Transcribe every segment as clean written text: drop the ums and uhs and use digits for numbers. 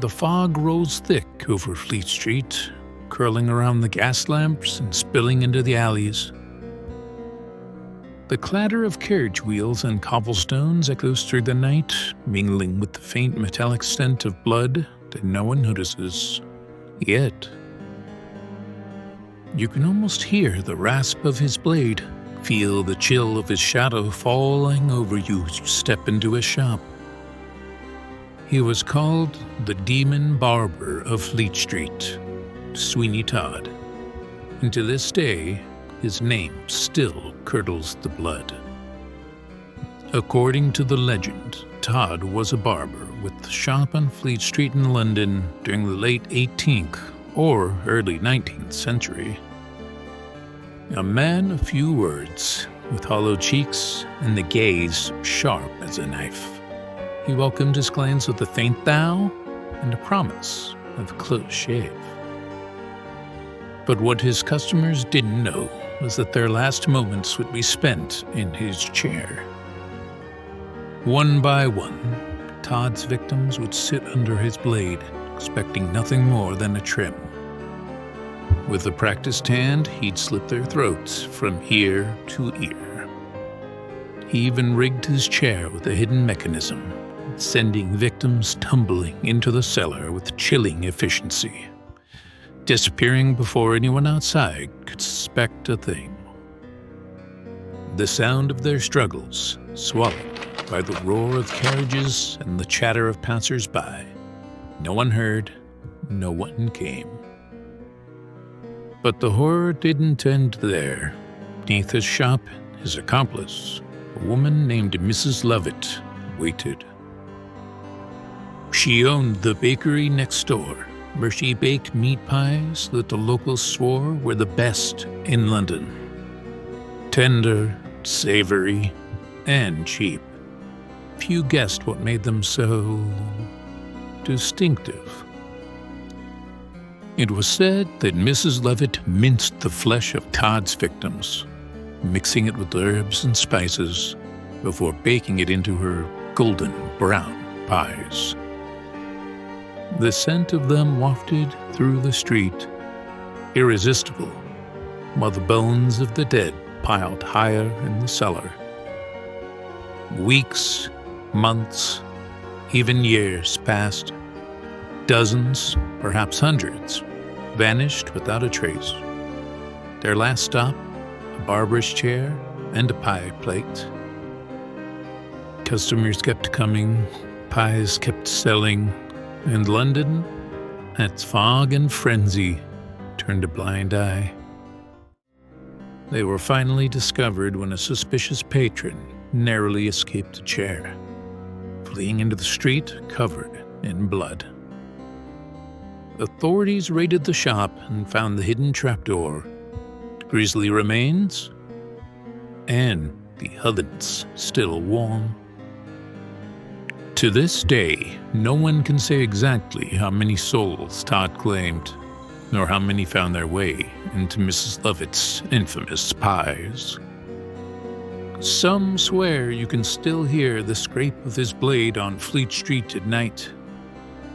The fog rolls thick over Fleet Street, curling around the gas lamps and spilling into the alleys. The clatter of carriage wheels and cobblestones echoes through the night, mingling with the faint metallic scent of blood that no one notices. Yet, you can almost hear the rasp of his blade, feel the chill of his shadow falling over you as you step into his shop. He was called the Demon Barber of Fleet Street, Sweeney Todd, and to this day, his name still curdles the blood. According to the legend, Todd was a barber with a shop on Fleet Street in London during the late 18th or early 19th century. A man of few words, with hollow cheeks and the gaze sharp as a knife. He welcomed his clients with a faint bow and a promise of a close shave. But what his customers didn't know was that their last moments would be spent in his chair. One by one, Todd's victims would sit under his blade, expecting nothing more than a trim. With a practiced hand, he'd slit their throats from ear to ear. He even rigged his chair with a hidden mechanism, sending victims tumbling into the cellar with chilling efficiency, disappearing before anyone outside could suspect a thing. The sound of their struggles, swallowed by the roar of carriages and the chatter of passers-by. No one heard, no one came. But the horror didn't end there. Beneath his shop, his accomplice, a woman named Mrs. Lovett, waited. She owned the bakery next door, where she baked meat pies that the locals swore were the best in London. Tender, savory, and cheap. Few guessed what made them so distinctive. It was said that Mrs. Lovett minced the flesh of Todd's victims, mixing it with herbs and spices before baking it into her golden brown pies. The scent of them wafted through the street, irresistible, while the bones of the dead piled higher in the cellar. Weeks, months, even years passed. Dozens, perhaps hundreds, vanished without a trace. Their last stop, a barber's chair and a pie plate. Customers kept coming, pies kept selling, and London, its fog and frenzy, turned a blind eye. They were finally discovered when a suspicious patron narrowly escaped a chair, fleeing into the street covered in blood. Authorities raided the shop and found the hidden trapdoor, grisly remains, and the ovens still warm. To this day, no one can say exactly how many souls Todd claimed, nor how many found their way into Mrs. Lovett's infamous pies. Some swear you can still hear the scrape of his blade on Fleet Street at night,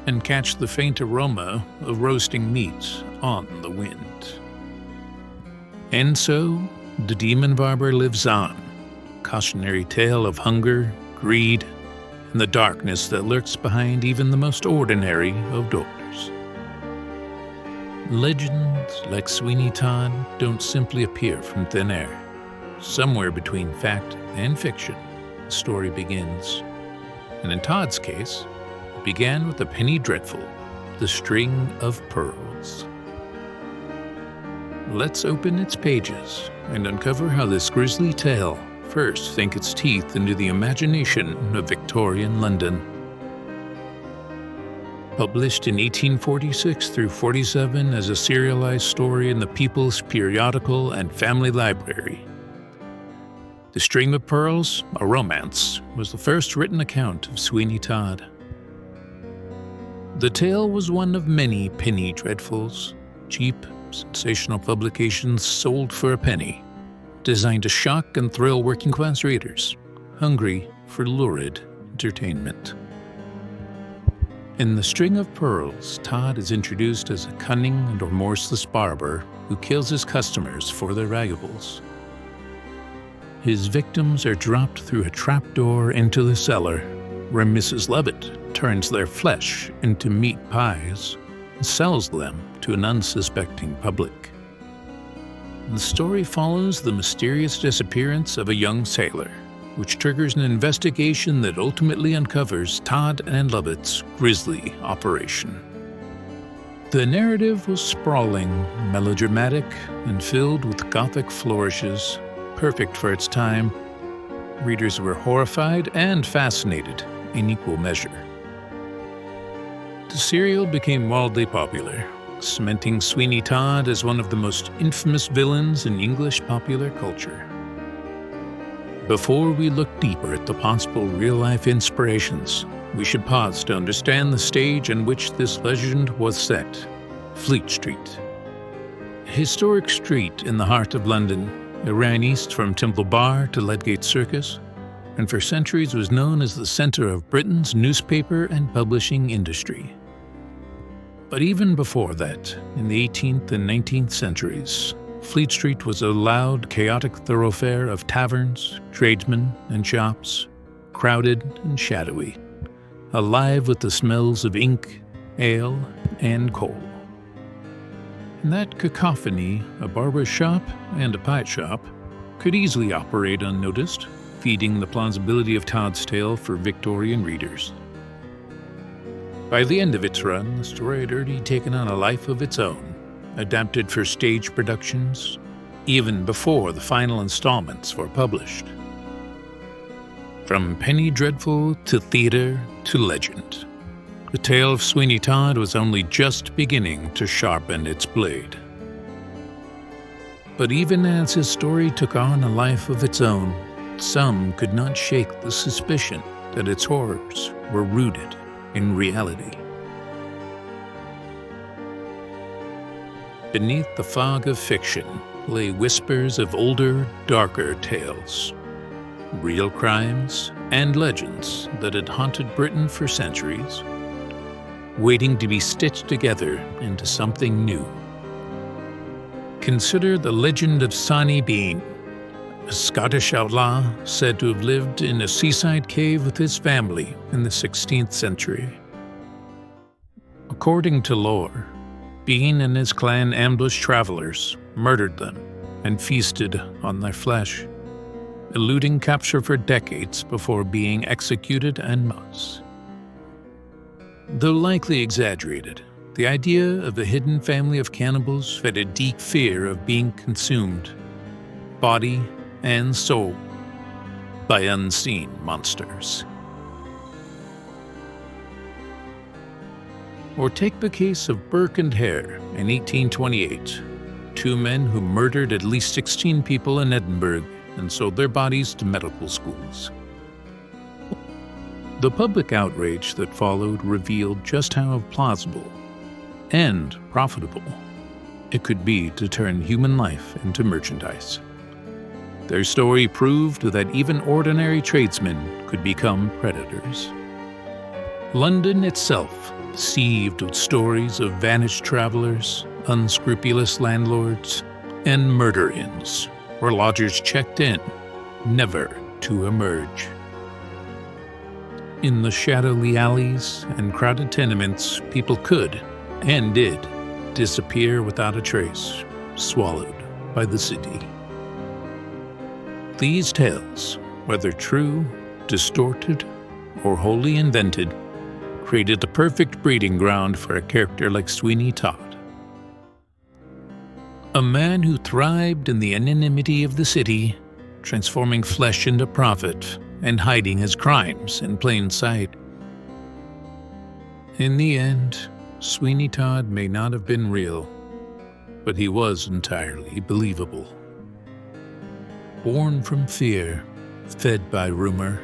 and catch the faint aroma of roasting meat on the wind. And so, the Demon Barber lives on, cautionary tale of hunger, greed, and the darkness that lurks behind even the most ordinary of doors. Legends like Sweeney Todd don't simply appear from thin air. Somewhere between fact and fiction, the story begins. And in Todd's case, it began with a penny dreadful, the string of pearls. Let's open its pages and uncover how this grisly tale first sank its teeth into the imagination of Victorian London. Published in 1846 through 47 as a serialized story in the People's Periodical and Family Library, The String of Pearls, a Romance, was the first written account of Sweeney Todd. The tale was one of many penny dreadfuls, cheap, sensational publications sold for a penny, designed to shock and thrill working-class readers, hungry for lurid entertainment. In The String of Pearls, Todd is introduced as a cunning and remorseless barber who kills his customers for their valuables. His victims are dropped through a trapdoor into the cellar, where Mrs. Lovett turns their flesh into meat pies and sells them to an unsuspecting public. The story follows the mysterious disappearance of a young sailor, which triggers an investigation that ultimately uncovers Todd and Lovett's grisly operation. The narrative was sprawling, melodramatic, and filled with Gothic flourishes, perfect for its time. Readers were horrified and fascinated in equal measure. The serial became wildly popular, cementing Sweeney Todd as one of the most infamous villains in English popular culture. Before we look deeper at the possible real-life inspirations, we should pause to understand the stage on which this legend was set: Fleet Street. A historic street in the heart of London, it ran east from Temple Bar to Ludgate Circus, and for centuries was known as the center of Britain's newspaper and publishing industry. But even before that, in the 18th and 19th centuries, Fleet Street was a loud, chaotic thoroughfare of taverns, tradesmen, and shops, crowded and shadowy, alive with the smells of ink, ale, and coal. In that cacophony, a barber's shop and a pie shop could easily operate unnoticed, feeding the plausibility of Todd's tale for Victorian readers. By the end of its run, the story had already taken on a life of its own, adapted for stage productions, even before the final installments were published. From penny dreadful to theater to legend, the tale of Sweeney Todd was only just beginning to sharpen its blade. But even as his story took on a life of its own, some could not shake the suspicion that its horrors were rooted in reality. Beneath the fog of fiction lay whispers of older, darker tales, real crimes and legends that had haunted Britain for centuries, waiting to be stitched together into something new. Consider the legend of Sawney Bean, a Scottish outlaw said to have lived in a seaside cave with his family in the 16th century. According to lore, Bean and his clan ambushed travelers, murdered them, and feasted on their flesh, eluding capture for decades before being executed en masse. Though likely exaggerated, the idea of a hidden family of cannibals fed a deep fear of being consumed, body and soul, by unseen monsters. Or take the case of Burke and Hare in 1828, two men who murdered at least 16 people in Edinburgh and sold their bodies to medical schools. The public outrage that followed revealed just how plausible and profitable it could be to turn human life into merchandise. Their story proved that even ordinary tradesmen could become predators. London itself seethed with stories of vanished travelers, unscrupulous landlords, and murder-inns, where lodgers checked in, never to emerge. In the shadowy alleys and crowded tenements, people could, and did, disappear without a trace, swallowed by the city. These tales, whether true, distorted, or wholly invented, created the perfect breeding ground for a character like Sweeney Todd. A man who thrived in the anonymity of the city, transforming flesh into profit and hiding his crimes in plain sight. In the end, Sweeney Todd may not have been real, but he was entirely believable. Born from fear, fed by rumor,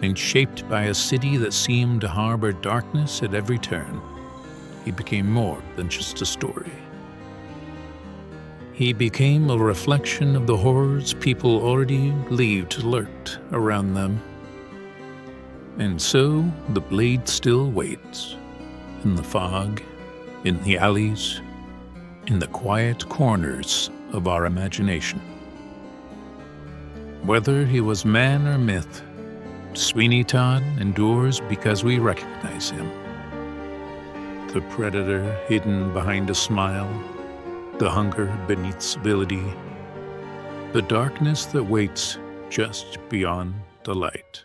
and shaped by a city that seemed to harbor darkness at every turn, he became more than just a story. He became a reflection of the horrors people already believed lurked around them. And so the blade still waits, in the fog, in the alleys, in the quiet corners of our imagination. Whether he was man or myth, Sweeney Todd endures because we recognize him. The predator hidden behind a smile, the hunger beneath civility, the darkness that waits just beyond the light.